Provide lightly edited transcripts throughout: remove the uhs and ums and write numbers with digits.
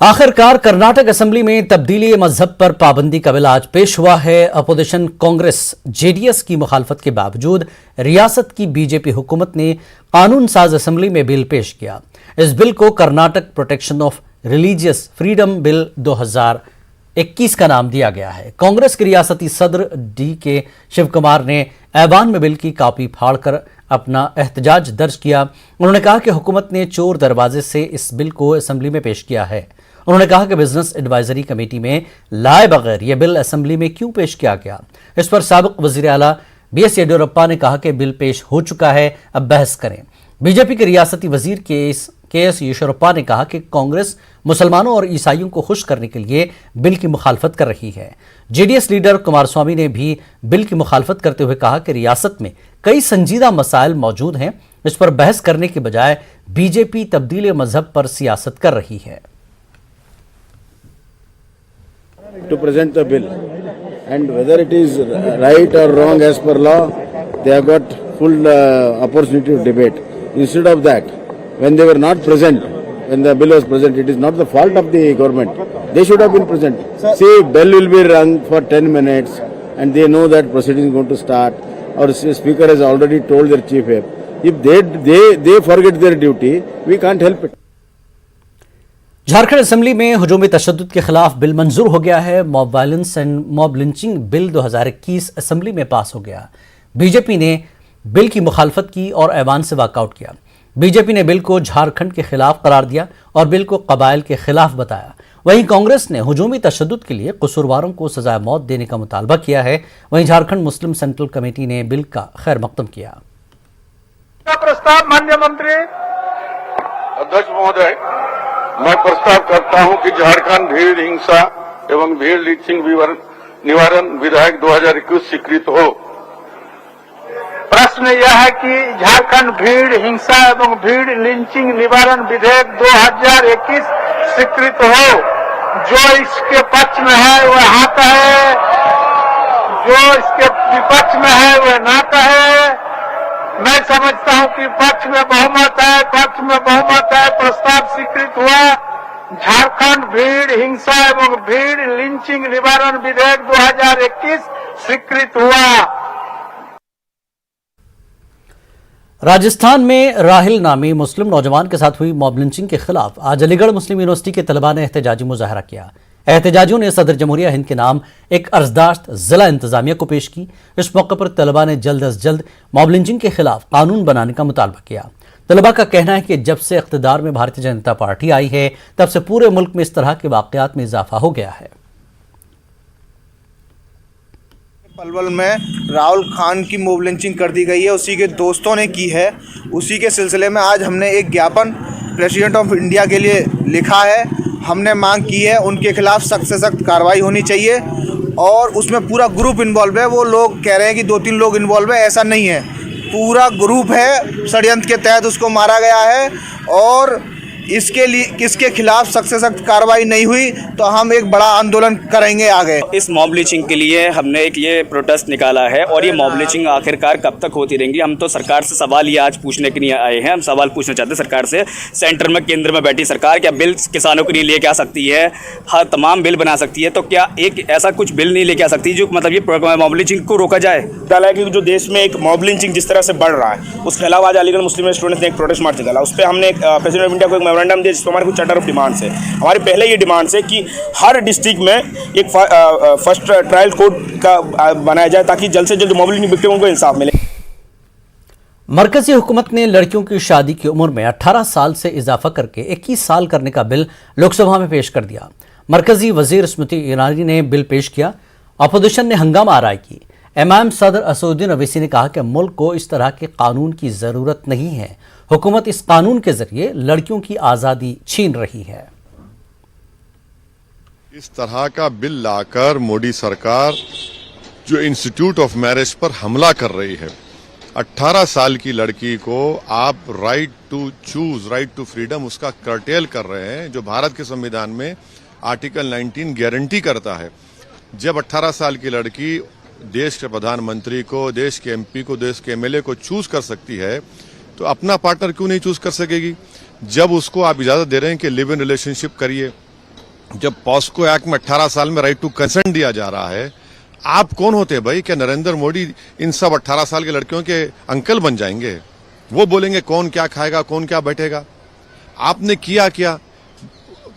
आखिरकार कर्नाटक असेंबली में तब्दीली मजहब पर पाबंदी का बिल आज पेश हुआ है। अपोजिशन कांग्रेस जेडीएस की मुखालफत के बावजूद रियासत की बीजेपी हुकूमत ने कानून साज असेंबली में बिल पेश किया। इस बिल को Karnataka protection of religious freedom bill 2021 का नाम दिया गया है। कांग्रेस के रियासती सदर DK शिव कुमार ने ऐवान में बिल की कॉपी फाड़कर अपना एहतजाज दर्ज किया। उन्होंने कहा कि हुकूमत ने चोर दरवाजे से इस बिल को असेंबली में पेश किया है। उन्होंने कहा कि बिजनेस एडवाइजरी कमेटी में लाए बगैर यह बिल असेंबली में क्यों पेश किया गया। इस पर साबिक वजीर आला BS येडियुरप्पा ने कहा कि बिल पेश हो चुका है, अब बहस करें। बीजेपी के रियासती वजीर KS येडियुरप्पा ने कहा कि कांग्रेस मुसलमानों और ईसाइयों को खुश करने के लिए बिल की मुखालफत कर रही है। जेडीएस लीडर कुमारस्वामी ने भी बिल की मुखालफत करते हुए कहा कि रियासत में कई संजीदा मसाइल मौजूद हैं, इस पर बहस करने के बजाय बीजेपी तब्दीली मजहब पर सियासत कर रही है। To present the bill, and whether it is right or wrong as per law, they have got full opportunity to debate. Instead of that, when they were not present, when the bill was present, it is not the fault of the government. They should have been present. See, bell will be rung for 10 minutes, and they know that proceeding is going to start. Our speaker has already told their chief whip. If they forget their duty, we can't help it. Jharkhand assembly में हुजूमी तशद्दुद के खिलाफ bill मंजूर हो गया है। Mob violence and mob lynching bill 2021 assembly में पास हो गया। बीजेपी ने बिल की मुखालफत की और ऐवान से वॉकआउट किया। बीजेपी ने बिल को झारखंड के खिलाफ करार दिया और बिल को कबाइल के खिलाफ बताया। वहीं कांग्रेस ने हुजूमी तशद्दुद के लिए कसूरवारों को सजाए मौत देने का मुतालबा किया है। वहीं झारखंड मुस्लिम सेंट्रल कमेटी ने बिल का खैर मकदम किया। प्रस्ताव माननीय मंत्री अध्यक्ष महोदय, मैं प्रस्ताव करता हूं कि झारखंड भीड़ हिंसा एवं भीड़ लिंचिंग निवारण विधेयक 2021 स्वीकृत हो। प्रश्न यह है कि झारखंड भीड़ हिंसा एवं भीड़ लिंचिंग निवारण विधेयक 2021 स्वीकृत हो। जो इसके पक्ष में है वह हाँ कहे, जो इसके विपक्ष में है वह ना कहे। मैं समझता हूं कि पक्ष में बहुमत है, प्रस्ताव स्वीकृत हुआ। झारखंड भीड़ हिंसा एवं भीड़ लिंचिंग निवारण विधेयक 2021 स्वीकृत हुआ। राजस्थान में राहिल नामी मुस्लिम नौजवान के साथ हुई मॉब लिंचिंग के खिलाफ आज अलीगढ़ मुस्लिम यूनिवर्सिटी के तलबा ने एहतजाजी मुजाहरा किया। एहतजाजियों ने सदर जमहूरिया हिंद के नाम एक अर्जदाश्त जिला इंतजामिया को पेश की। इस मौके पर तलबा ने जल्द अज जल्द मॉब लिंचिंग के खिलाफ कानून बनाने का मुतालबा किया। तलबा का कहना है कि जब से इख्तिदार में भारतीय जनता पार्टी आई है, तब से पूरे मुल्क में इस तरह के वाकयात में इजाफा हो गया है। पलवल में राहुल खान की मॉब लिंचिंग कर दी गई है, उसी के दोस्तों ने की है। उसी के सिलसिले में आज हमने एक ज्ञापन प्रेसिडेंट ऑफ इंडिया के लिए लिखा है। हमने मांग की है उनके खिलाफ सख्त से सख्त कार्रवाई होनी चाहिए और उसमें पूरा ग्रुप इन्वॉल्व है। वो लोग कह रहे हैं कि 2-3 लोग इन्वॉल्व है, ऐसा नहीं है, पूरा ग्रुप है। षड्यंत्र के तहत उसको मारा गया है और इसके खिलाफ सख्त से सख्त कार्रवाई नहीं हुई तो हम एक बड़ा आंदोलन करेंगे आगे। इस मॉब लिंचिंग के लिए हमने एक ये प्रोटेस्ट निकाला है और ये मॉब लिंचिंग आखिरकार कब तक होती रहेंगी। हम तो सरकार से सवाल ये आज पूछने के लिए आए हैं। हम सवाल पूछना चाहते हैं सरकार से, सेंटर में केंद्र में बैठी सरकार क्या बिल किसानों के लिए लेके आ सकती है? हर तमाम बिल बना सकती है, तो क्या एक ऐसा कुछ बिल नहीं लेके आ सकती जो मतलब ये मॉब लिंचिंग को रोका जाए? हालांकि जो देश में एक मॉब लिंचिंग जिस तरह से बढ़ रहा है उसके अलावा आज अलीगढ़ मुस्लिम स्टूडेंट्स ने एक प्रोटेस्ट मार्च निकाला। उस पर हमने प्रेसिडेंट ऑफ इंडिया को एक मेमोरेंडम दिया जिसमें हमारे कुछ चार्टर ऑफ डिमांड्स है। हमारी पहले ये डिमांड्स है कि हर डिस्ट्रिक्ट में एक फर्स्ट ट्रायल कोर्ट का बनाया जाए ताकि जल्द से जल्द मॉब लिंचिंग विक्टिमों को इंसाफ मिले। मरकजी हुकूमत ने लड़कियों की शादी की उम्र में 18 साल से इजाफा करके 21 साल करने का बिल लोकसभा में पेश कर दिया। मरकजी वजीर स्मृति ईरानी ने बिल पेश किया। अपोजिशन ने हंगामा आराई की। इमाम सदर असदुद्दीन अवैसी ने कहा कि मुल्क को इस तरह के कानून की जरूरत नहीं है। हुकूमत इस कानून के जरिए लड़कियों की आजादी छीन रही है। इस तरह का बिल लाकर मोदी सरकार जो इंस्टीट्यूट ऑफ मैरिज पर हमला कर रही है, 18 साल की लड़की को आप right to choose, right to freedom उसका कर्टेल कर रहे हैं, जो भारत के संविधान में आर्टिकल 19 गारंटी करता है। जब 18 साल की लड़की देश के प्रधानमंत्री को, देश के MP को, देश के MLA को चूज कर सकती है, तो अपना पार्टनर क्यों नहीं चूज कर सकेगी? जब उसको आप इजाजत दे रहे हैं कि लिव इन रिलेशनशिप करिए, जब पॉस्को एक्ट में 18 साल में राइट टू कंसेंट दिया जा रहा है, आप कौन होते हैं भाई? क्या नरेंद्र मोदी इन सब 18 साल के लड़कियों के अंकल बन जाएंगे? वो बोलेंगे कौन क्या खाएगा, कौन क्या बैठेगा? आपने किया क्या?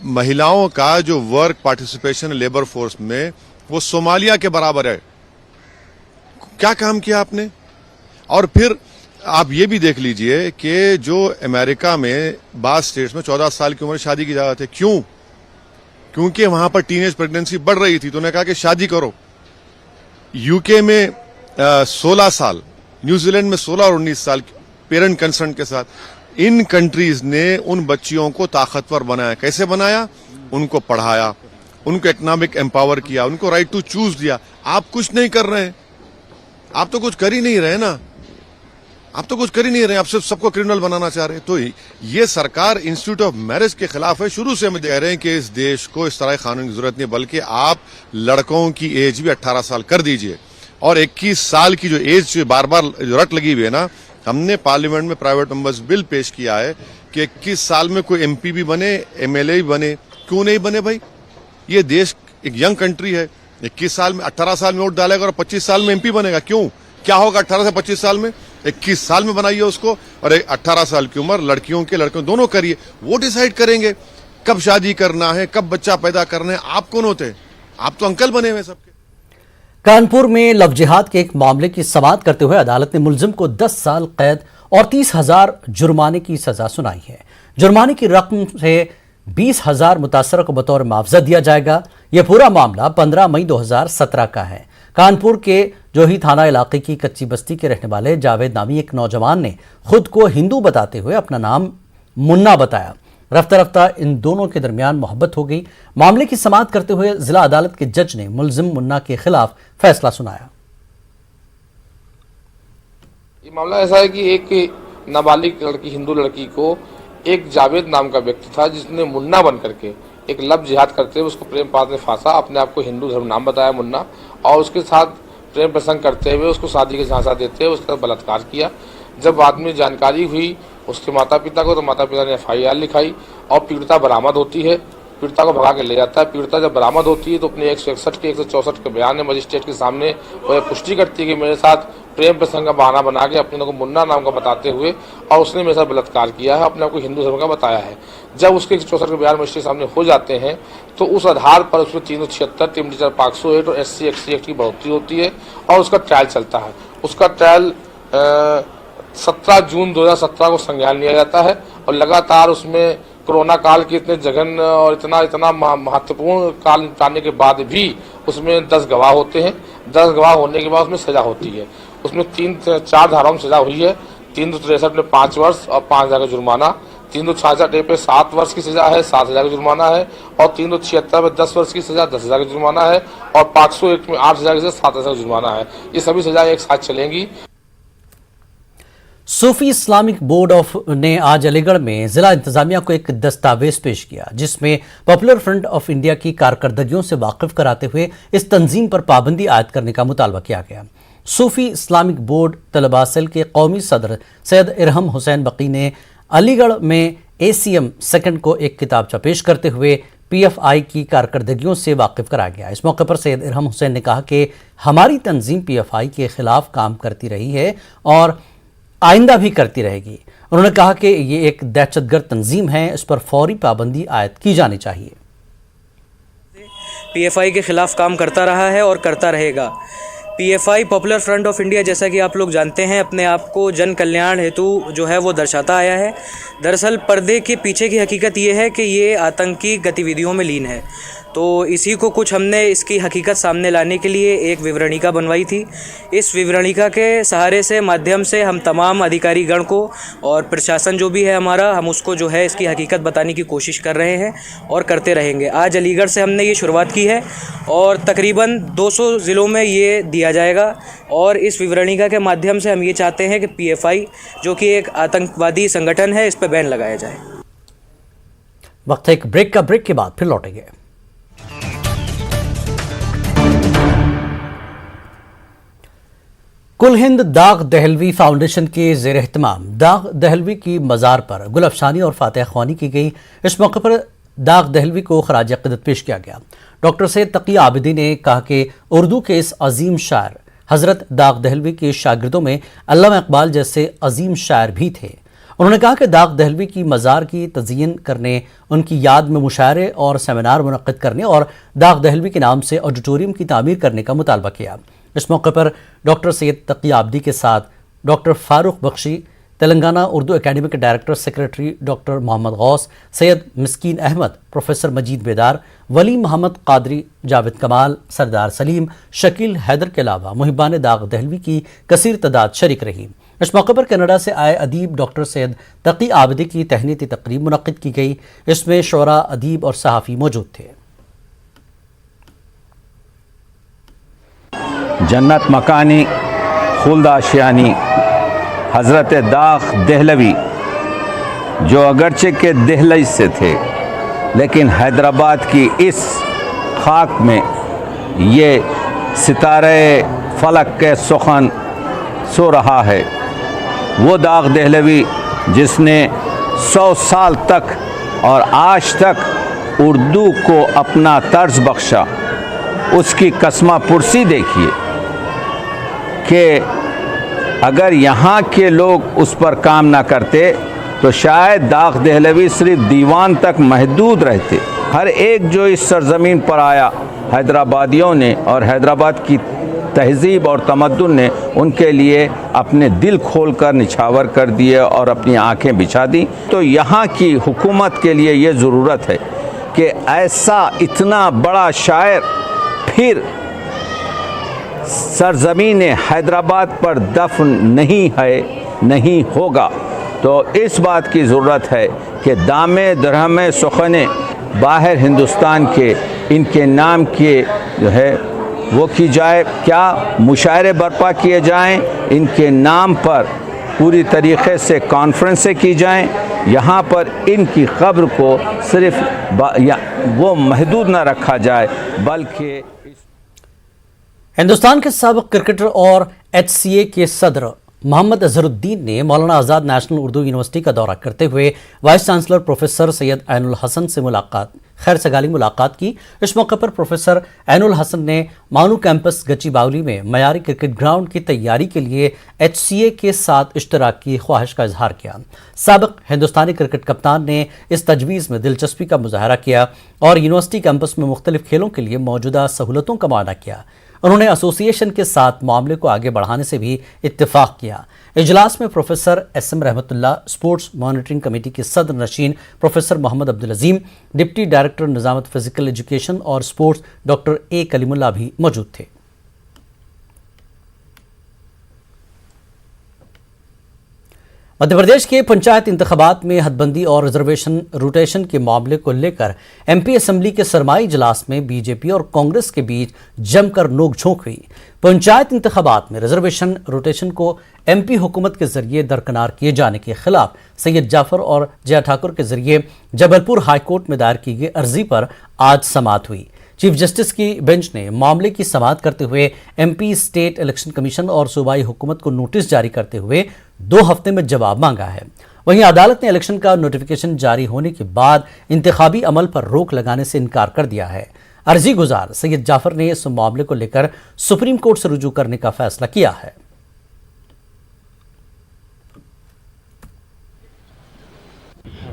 महिलाओं का जो वर्क पार्टिसिपेशन लेबर फोर्स में वो सोमालिया के बराबर है। क्या काम किया आपने? और फिर आप ये भी देख लीजिए कि जो अमेरिका में बाज़ स्टेट्स में 14 साल की उम्र शादी की इजाजत है। क्यों? क्योंकि वहां पर टीनेज प्रेगनेंसी बढ़ रही थी, तो उन्होंने कहा कि शादी करो। यूके में 16 साल, न्यूजीलैंड में 16 और 19 साल पेरेंट कंसेंट के साथ। इन कंट्रीज ने उन बच्चियों को ताकतवर बनाया। कैसे बनाया? उनको पढ़ाया, उनको इकोनॉमिक एम्पावर किया, उनको राइट टू चूज दिया। आप कुछ नहीं कर रहे हैं। आप तो कुछ कर ही नहीं रहे ना। आप तो कुछ कर ही नहीं रहे, आप सिर्फ सबको क्रिमिनल बनाना चाह रहे हैं। तो ये सरकार इंस्टीट्यूट ऑफ मैरिज के खिलाफ है। शुरू से हम कह रहे हैं कि इस देश को इस तरह कानून की जरूरत नहीं, बल्कि आप लड़कों की एज भी 18 साल कर दीजिए। और 21 साल की जो एज बार बार रट लगी हुई है ना, हमने पार्लियामेंट में प्राइवेट मेंबर्स बिल पेश किया है कि 21 साल में कोई एमपी भी बने, एमएलए भी बने। क्यों नहीं बने भाई? ये देश एक यंग कंट्री है। 21 साल में 18 साल में वोट डालेगा और 25 साल में एमपी बनेगा। क्यों? क्या होगा 18 से 25 साल में? 21 साल में बनाइए उसको, और 18 साल की उम्र लड़कियों के लड़कों दोनों करिए। वो डिसाइड करेंगे कब शादी करना है, कब बच्चा पैदा करना है। आप कौन होते हैं? आप तो अंकल बने हुए सबके। कानपुर में लव जिहाद के एक मामले की समाअत करते हुए अदालत ने मुलजिम को 10 साल कैद और 30,000 जुर्माने की सजा सुनाई है। जुर्माने की रकम से 20,000 मुतासरा को बतौर मुआवजा दिया जाएगा। यह पूरा मामला 15 मई 2017 का है। कानपुर के जोही थाना इलाके की कच्ची बस्ती के रहने वाले जावेद नामी एक नौजवान ने खुद को हिंदू बताते हुए अपना नाम मुन्ना बताया। रफ्ता रफ्ता इन दोनों के दरमियान मोहब्बत हो गई। मामले की समाअत करते हुए जिला अदालत के जज ने मुलजिम मुन्ना के खिलाफ फैसला सुनाया। ये मामला ऐसा है कि एक नाबालिग लड़की, हिंदू लड़की को एक जावेद नाम का व्यक्ति था, जिसने मुन्ना बन करके एक लव जिहाद करते हुए उसको प्रेम पास में फांसा, अपने आप को हिंदू धर्म नाम बताया मुन्ना, और उसके साथ प्रेम प्रसंग करते हुए उसको शादी के झांसा देते हुए उसके साथ बलात्कार किया। जब बाद में जानकारी हुई उसके माता पिता को, तो माता पिता ने FIR लिखाई और पीड़िता बरामद होती है। पीड़िता को भगा के ले जाता है। पीड़िता जब बरामद होती है तो अपने 161 के 164 के बयान में मजिस्ट्रेट के सामने वह पुष्टि करती है कि मेरे साथ प्रेम प्रसंग का बहाना बना के अपने को मुन्ना नाम का बताते हुए और उसने मेरे साथ बलात्कार किया है, अपने आप को हिंदू धर्म का बताया है। जब उसके 164 के बयान मजिस्ट्रेट सामने हो जाते हैं तो उस आधार पर उसमें 376 टीम 500 एक्ट और SC एक्ट की बढ़ोतरी होती है और उसका ट्रायल चलता है। उसका ट्रायल 17 जून 2017 को संज्ञान लिया जाता है और लगातार उसमें कोरोना काल के इतने जघन और इतना महत्वपूर्ण काल निपटाने के बाद भी उसमें 10 गवाह होते हैं। 10 गवाह होने के बाद उसमें सजा होती है। उसमें 4 धाराओं में सजा हुई है। 363 में 5 वर्ष और 5,000 का जुर्माना, 366 पे 7 वर्ष की सजा है, 7,000 का जुर्माना है, और 376 में 10 वर्ष की सजा, 10,000 का जुर्माना है, और 501 में 8,000 की सजा, 7,000 का जुर्माना है। ये सभी सजाएं एक साथ चलेंगी। सूफी इस्लामिक बोर्ड ने आज अलीगढ़ में जिला इंतजामिया को एक दस्तावेज पेश किया, जिसमें पॉपुलर फ्रंट ऑफ इंडिया की कारकर्दगियों से वाकिफ कराते हुए इस तंजीम पर पाबंदी आयद करने का मुतालबा किया गया। सूफी इस्लामिक बोर्ड तलबा सेल के कौमी सदर सैयद इरहम हुसैन बकी ने अलीगढ़ में ACM सेकंड को एक किताबचा पेश करते हुए PFI की कारकर्दगियों से वाकिफ कराया गया। इस मौके पर सैयद इरहम हुसैन ने कहा कि हमारी तंजीम PFI के खिलाफ काम करती रही है और आइंदा भी करती रहेगी। उन्होंने कहा कि ये एक दहशतगर्द तंजीम है, इस पर फौरी पाबंदी आयद की जानी चाहिए। PFI के खिलाफ काम करता रहा है और करता रहेगा। PFI popular front of India, जैसा कि आप लोग जानते हैं, अपने आप को जन कल्याण हेतु जो है वो दर्शाता आया है। दरअसल पर्दे के पीछे की हकीकत ये है कि ये आतंकी गतिविधियों में लीन है। तो इसी को कुछ हमने इसकी हकीकत सामने लाने के लिए एक विवरणिका बनवाई थी। इस विवरणिका के सहारे से माध्यम से हम तमाम अधिकारीगण को और प्रशासन जो भी है हमारा, हम उसको जो है इसकी हकीकत बताने की कोशिश कर रहे हैं और करते रहेंगे। आज अलीगढ़ से हमने ये शुरुआत की है और तकरीबन 200 ज़िलों में ये दिया जाएगा। और इस विवरणिका के माध्यम से हम ये चाहते हैं कि PFI जो कि एक आतंकवादी संगठन है, इस पर बैन लगाया जाए। वक्त एक ब्रेक का, ब्रेक के बाद फिर लौटेंगे। कुल हिंद दाग दहलवी फाउंडेशन के ज़ेर एहतमाम दाग दहलवी की मज़ार पर गुल अफशानी और फातिहा ख्वानी की गई। इस मौके पर दाग दहलवी को खराज अक़ीदत पेश किया गया। डॉक्टर सैयद तकी आबिदी ने कहा कि उर्दू के इस अजीम शायर हज़रत दाग दहलवी के शागिर्दों में अल्लामा इकबाल जैसे अजीम शायर भी थे। उन्होंने कहा कि दाग दहलवी की मज़ार की तज़यीन करने, उनकी याद में मुशायरे और सेमिनार मुनक़्क़िद करने और दाग दहलवी के नाम से ऑडिटोरियम की तामीर करने का मुतालबा किया। इस मौके पर डॉक्टर सैयद तकी आबिदी के साथ डॉक्टर फारूक बख्शी, तेलंगाना उर्दू एकेडमी के director secretary doctor Mohammed Ghaus, Syed Miskeen Ahmed, professor Majeed Bedar, Wali Mohammad Qadri, Javed कमाल, सरदार सलीम, शकील हैदर के अलावा मुहिबान दाग दहलवी की कसीर तादाद शरीक रही। इस मौके पर कनाडा से आए अदीब डॉक्टर सैयद तकी आबिदी की तहनीती तकरीब मुनक़्क़िद की गई। इसमें शोरा, अदीब और सहाफ़ी मौजूद थे। जन्नत मकानी खुल्द आशियानी हज़रत दाग दहलवी, जो अगरचे के दहलीज से थे, लेकिन हैदराबाद की इस खाक में ये सितारे फलक के सुखन सो रहा है। वो दाग दहलवी जिसने 100 साल तक और आज तक उर्दू को अपना तर्ज बख्शा, उसकी कसमा पुरसी देखिए कि अगर यहाँ के लोग उस पर काम ना करते तो शायद दाग दहलवी सिर्फ दीवान तक महदूद रहते। हर एक जो इस सरजमीन पर आया, हैदराबादियों ने और हैदराबाद की तहज़ीब और तमद्दुन ने उनके लिए अपने दिल खोलकर निछावर कर दिए और अपनी आंखें बिछा दी। तो यहाँ की हुकूमत के लिए ये ज़रूरत है कि ऐसा इतना बड़ा शायर फिर सरजमीन हैदराबाद पर दफन नहीं है, नहीं होगा। तो इस बात की ज़रूरत है कि दामे दरहमे सुखने बाहर हिंदुस्तान के इनके नाम के जो है वो की जाए, क्या मुशायरे बर्पा किए जाएं, इनके नाम पर पूरी तरीक़े से कॉन्फ्रेंसें की जाएं। यहाँ पर इनकी क़ब्र को सिर्फ वो महदूद न रखा जाए, बल्कि हिंदुस्तान के साबिक़ क्रिकेटर और HCA के सदर मोहम्मद अजहरुद्दीन ने मौलाना आज़ाद नेशनल उर्दू यूनिवर्सिटी का दौरा करते हुए vice chancellor professor Syed Ainul Hasan से खैर सगाली मुलाकात की। इस मौके पर प्रोफेसर ऐनुल हसन ने मानू कैंपस गच्चीबावली में मयारी क्रिकेट ग्राउंड की तैयारी के लिए HCA के साथ इश्तराक की ख्वाहिश का इजहार किया। साबिक़ हिंदुस्तानी क्रिकेट कप्तान ने इस तजवीज़ में दिलचस्पी का मुजाहरा किया और यूनिवर्सिटी कैंपस में मुख्तलिफ खेलों के लिए मौजूदा सहूलतों का मुआयना किया। उन्होंने एसोसिएशन के साथ मामले को आगे बढ़ाने से भी इत्तेफाक किया। इजलास में प्रोफेसर SM रहमतुल्लाह, स्पोर्ट्स मॉनिटरिंग कमेटी के सदर नशीन प्रोफेसर मोहम्मद अब्दुल अजीम, डिप्टी डायरेक्टर निजामत फिजिकल एजुकेशन और स्पोर्ट्स डॉक्टर A कलीमुल्लाह भी मौजूद थे। मध्य प्रदेश के पंचायत इंतखाबात में हदबंदी और रिजर्वेशन रोटेशन के मामले को लेकर MP असेंबली के सरमाई इजलास में बीजेपी और कांग्रेस के बीच जमकर नोकझोंक हुई। पंचायत इंतखाबात में रिजर्वेशन रोटेशन को MP हुकूमत के जरिए दरकिनार किए जाने के खिलाफ सैयद जाफर और जया ठाकुर के जरिए जबलपुर हाईकोर्ट में दायर की गई अर्जी पर आज समाअत हुई। चीफ जस्टिस की बेंच ने मामले की समाअत करते हुए MP, स्टेट इलेक्शन कमीशन और सूबाई हुकूमत को नोटिस जारी करते हुए 2 हफ्ते में जवाब मांगा है। वहीं अदालत ने इलेक्शन का नोटिफिकेशन जारी होने के बाद इंतखाबी अमल पर रोक लगाने से इनकार कर दिया है। अर्जी गुजार सैयद जाफर ने इस मामले को लेकर सुप्रीम कोर्ट से रुजू करने का फैसला किया है।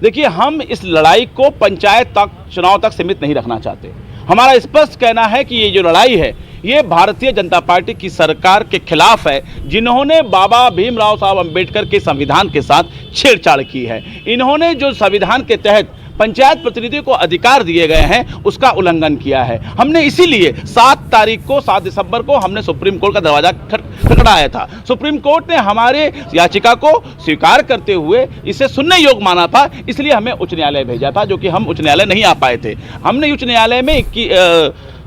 देखिए, हम इस लड़ाई को पंचायत तक, चुनाव तक सीमित नहीं रखना चाहते। हमारा स्पष्ट कहना है कि ये जो लड़ाई है ये भारतीय जनता पार्टी की सरकार के खिलाफ है, जिन्होंने बाबा भीमराव साहब अंबेडकर के संविधान के साथ छेड़छाड़ की है। इन्होंने जो संविधान के तहत पंचायत प्रतिनिधियों को अधिकार दिए गए हैं उसका उल्लंघन किया है। हमने इसीलिए 7 दिसंबर को हमने सुप्रीम कोर्ट का दरवाजा खटखटाया था। सुप्रीम कोर्ट ने हमारे याचिका को स्वीकार करते हुए इसे सुनने योग्य माना था, इसलिए हमें उच्च न्यायालय भेजा था, जो कि हम उच्च न्यायालय नहीं आ पाए थे। हमने उच्च न्यायालय में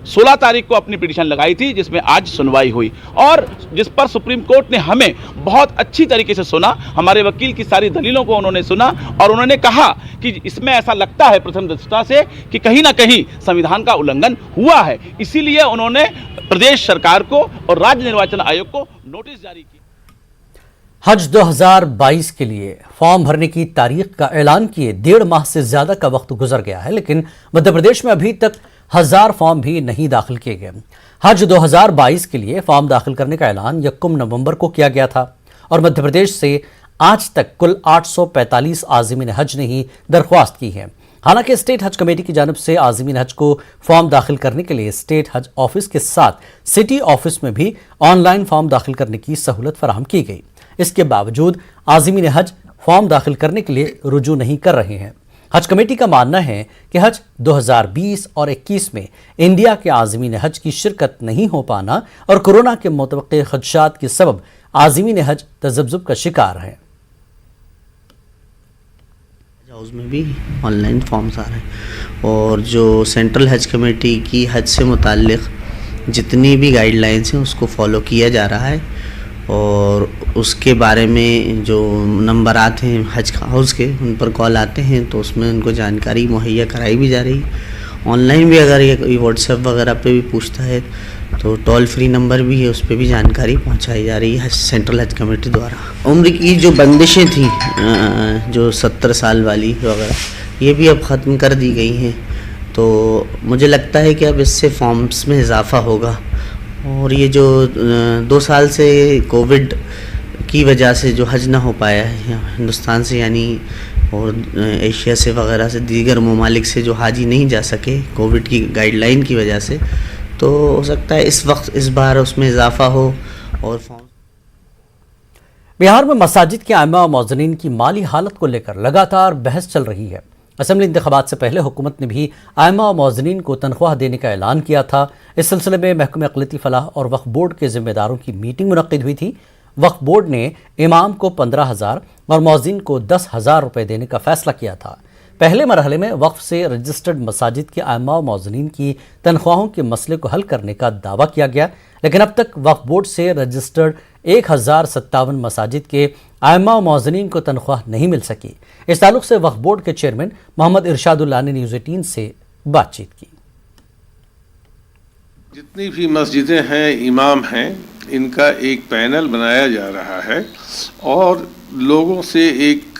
16 तारीख को अपनी पिटीशन लगाई थी, जिसमें आज सुनवाई हुई और जिस पर सुप्रीम कोर्ट ने हमें बहुत अच्छी तरीके से सुना। हमारे वकील की सारी दलीलों को उन्होंने सुना और उन्होंने कहा कि इसमें ऐसा लगता है प्रथम दृष्टया से कि कहीं ना कहीं संविधान का उल्लंघन हुआ है। इसीलिए उन्होंने प्रदेश सरकार को और राज्य निर्वाचन आयोग को नोटिस जारी की। हज 2022 के लिए फॉर्म भरने की तारीख का ऐलान किए 1.5 माह से ज्यादा का वक्त गुजर गया है, लेकिन मध्य प्रदेश में अभी तक 1000 फॉर्म भी नहीं दाखिल किए गए। हज 2022 के लिए फॉर्म दाखिल करने का ऐलान 21 नवंबर को किया गया था और मध्य प्रदेश से आज तक कुल 845 आज़मीन हज ने ही दरख्वास्त की है। हालांकि स्टेट हज कमेटी की जानिब से आज़मीन हज को फॉर्म दाखिल करने के लिए स्टेट हज ऑफिस के साथ सिटी ऑफिस में भी ऑनलाइन फॉर्म दाखिल करने की सहूलत फराहम की गई। इसके बावजूद आज़मीन हज फॉर्म दाखिल करने के लिए रुजू नहीं कर रहे हैं। हज कमेटी का मानना है कि हज 2020 और 21 में इंडिया के आज़मीन हज की शिरकत नहीं हो पाना और कोरोना के मुतवक्के खदशात के सबब आज़मीन हज तज़ब्ज़ुब का शिकार है। हाउस में भी ऑनलाइन फॉर्म्स आ रहे हैं और जो सेंट्रल हज कमेटी की हज से मुताल्लिक़ जितनी भी गाइडलाइंस हैं उसको फॉलो किया जा रहा है और उसके बारे में जो नंबर आते हैं हज हाउस के उन पर कॉल आते हैं तो उसमें उनको जानकारी मुहैया कराई भी जा रही है। ऑनलाइन भी अगर ये कोई व्हाट्सएप वगैरह पे भी पूछता है तो टोल फ्री नंबर भी है, उस पर भी जानकारी पहुंचाई जा रही है सेंट्रल हज कमेटी द्वारा। उम्र की जो बंदिशें थी जो 70 साल वाली वगैरह ये भी अब ख़त्म कर दी गई हैं, तो मुझे लगता है कि अब इससे फॉर्म्स में इजाफ़ा होगा और ये जो 2 साल से कोविड की वजह से जो हज ना हो पाया है हिंदुस्तान से यानी और एशिया से वगैरह से दीगर ममालिक से जो हाजी नहीं जा सके कोविड की गाइडलाइन की वजह से, तो हो सकता है इस बार उसमें इजाफा हो और बिहार में मसाजिद के आइमा और मौज़नीन की माली हालत को लेकर लगातार बहस चल रही है। असेंबली इंतखाबात से पहले हुकूमत ने भी आइमा और मौज़नीन को तनख्वाह देने का ऐलान किया था। इस सिलसिले में महकमे अक़लियती फ़लाह और वक्फ़ बोर्ड के ज़िम्मेदारों की मीटिंग मुनक़्क़िद हुई थी। वक्फ़ बोर्ड ने इमाम को 15,000 और मौज़िन को 10,000 रुपये देने का फ़ैसला किया था। पहले मरहले में वक्फ़ से रजिस्टर्ड मसाजिद के आइमा और मौज़नीन की तनख्वाहों के मसले को हल करने का दावा किया गया, लेकिन अब तक वक्फ़ बोर्ड से रजिस्टर्ड 1057 मसाजिद के आइमा और मौज़नीन को तनख्वाह नहीं मिल सकी। इस ताल्लुक़ से वक्फ़ बोर्ड के चेयरमैन मोहम्मद इरशादुल्लाह ने न्यूज़ 18 से बातचीत की। जितनी भी मस्जिदें हैं, इमाम हैं, इनका एक पैनल बनाया जा रहा है और लोगों से एक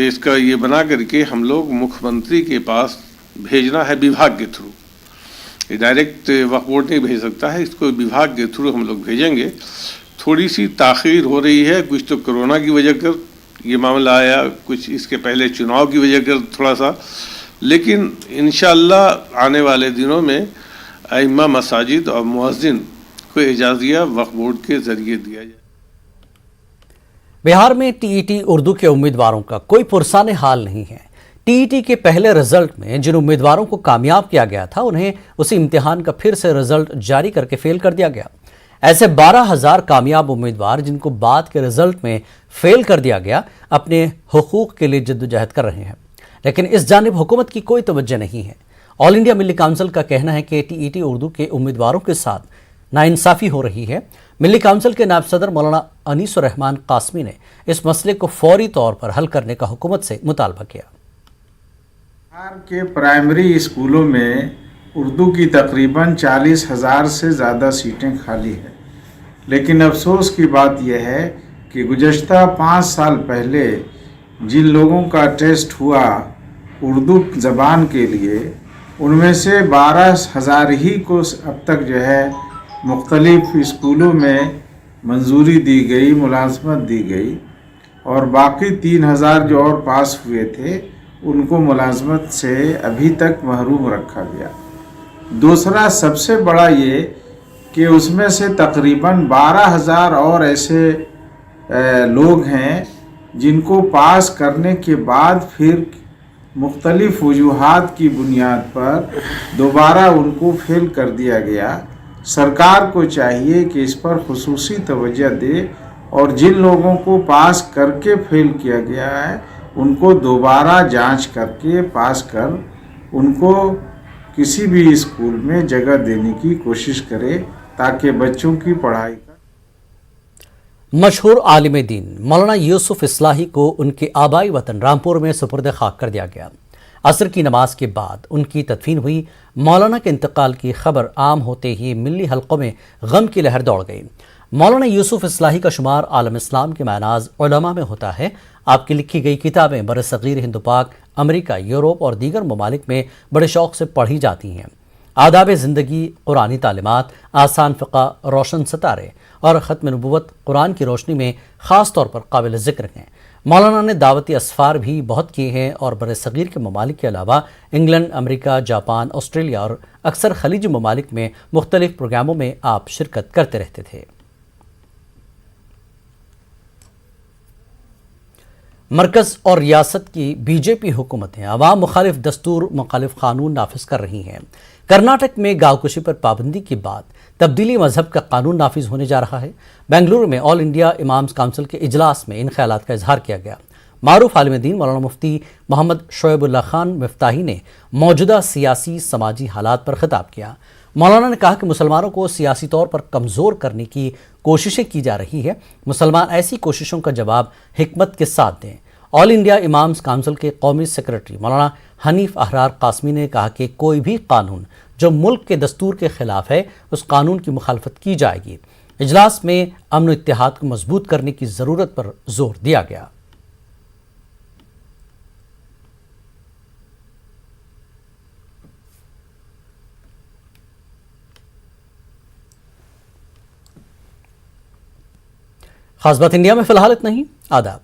इसका ये बना करके हम लोग मुख्यमंत्री के पास भेजना है विभाग के थ्रू। ये डायरेक्ट वक्फ बोर्ड नहीं भेज सकता है, इसको विभाग के थ्रू हम लोग भेजेंगे। थोड़ी सी ताख़ीर हो रही है, कुछ तो कोरोना की वजह कर ये मामला आया, कुछ इसके पहले चुनाव की वजह कर थोड़ा सा, लेकिन इंशाअल्लाह आने वाले दिनों में अइम्मा मसाजिद और मुअज्जिन को इजाज़िया वक्फ बोर्ड के ज़रिए दिया जाए। बिहार में टीईटी उर्दू के उम्मीदवारों का कोई पुरसाने हाल नहीं है। टीईटी के पहले रिजल्ट में जिन उम्मीदवारों को कामयाब किया गया था उन्हें उसी इम्तिहान का फिर से रिजल्ट जारी करके फेल कर दिया गया। ऐसे 12,000 कामयाब उम्मीदवार जिनको बाद के रिजल्ट में फेल कर दिया गया अपने हुकूक के लिए जद्दोजहद कर रहे हैं, लेकिन इस जानिब हुकूमत की कोई तवज्जो नहीं है। ऑल इंडिया मिल्ली काउंसिल का कहना है कि टीईटी उर्दू के उम्मीदवारों के साथ नाइंसाफ़ी हो रही है। मिल्ली काउंसिल के नायब सदर मौलाना अनीसुर रहमान कासमी ने इस मसले को फौरी तौर पर हल करने का हुकूमत से मुतालबा किया। बिहार के प्राइमरी स्कूलों में उर्दू की तकरीबन 40,000 से ज़्यादा सीटें खाली हैं, लेकिन अफसोस की बात यह है कि गुज़श्ता 5 साल पहले जिन लोगों का टेस्ट हुआ उर्दू ज़बान के लिए, उनमें से 12,000 ही को अब तक जो है मुख्तलिफ स्कूलों में मंजूरी दी गई, मुलाजमत दी गई और बाकी 3,000 जो और पास हुए थे उनको मुलाजमत से अभी तक महरूम रखा गया। दूसरा सबसे बड़ा ये कि उसमें से तकरीबन 12,000 और ऐसे लोग हैं जिनको पास करने के बाद फिर मुख्तलिफ वजूहात की बुनियाद पर दोबारा उनको फेल कर दिया गया। सरकार को चाहिए कि इस पर खुसूसी तवज्जो दे और जिन लोगों को पास करके फेल किया गया है उनको दोबारा जांच करके पास कर उनको किसी भी स्कूल में जगह देने की कोशिश करे ताकि बच्चों की पढ़ाई मशहूर आलिम दीन मौलाना यूसुफ इस्लाही को उनके आबाई वतन रामपुर में सुपुर्द खाक कर दिया गया। असर की नमाज के बाद उनकी तदफीन हुई। मौलाना के इंतकाल की खबर आम होते ही मिल्ली हलकों में गम की लहर दौड़ गई। मौलाना यूसुफ इस्लाही का शुमार आलम इस्लाम के मायनाज उलमा में होता है। आपकी लिखी गई किताबें बरसगीर हिंद पाक, अमेरिका, यूरोप और दीगर ममालिक में बड़े शौक़ से पढ़ी जाती हैं। आदाब ज़िंदगी, कुरानी तालीमात, आसान फ़िक़ा, रोशन सितारे और ख़त्म नबुव्वत कुरान की रोशनी में ख़ास तौर पर काबिल ज़िक्र हैं। मौलाना ने दावती असफ़ार भी बहुत किए हैं और बरसगीर के ममालिक के अलावा इंग्लैंड, अमेरिका, जापान, ऑस्ट्रेलिया और अक्सर खलीजी ममालिक में मुख्तलिफ प्रोग्रामों में आप शिरकत करते रहते थे। मरकज़ और रियासत की बीजेपी हुकूमतें अवाम मुखालिफ दस्तूर, मुखालिफ कानून नाफिज कर रही हैं। कर्नाटक में गांवकुशी पर पाबंदी के बाद तब्दीली मजहब का कानून नाफिज होने जा रहा है। बेंगलुरु में ऑल इंडिया इमाम्स काउंसिल के इजलास में इन ख्यालात का इजहार किया गया। मारूफ आलिम दीन मौलाना मुफ्ती मोहम्मद शोएबुल्लाह खान मिफ्ताही ने मौजूदा सियासी समाजी हालात पर खिताब किया। मौलाना ने कहा कि मुसलमानों को सियासी तौर पर कमज़ोर करने की कोशिशें की जा रही है। मुसलमान ऐसी कोशिशों का जवाब हिकमत के साथ दें। ऑल इंडिया इमाम्स काउंसिल के कौमी सेक्रेटरी मौलाना हनीफ अहरार कासमी ने कहा कि कोई भी कानून जो मुल्क के दस्तूर के खिलाफ है, उस कानून की मुखालफत की जाएगी। इजलास में अमन इत्तेहाद को मजबूत करने की ज़रूरत पर जोर दिया गया। खास बात इंडिया में फिलहाल इतना ही। आदाब।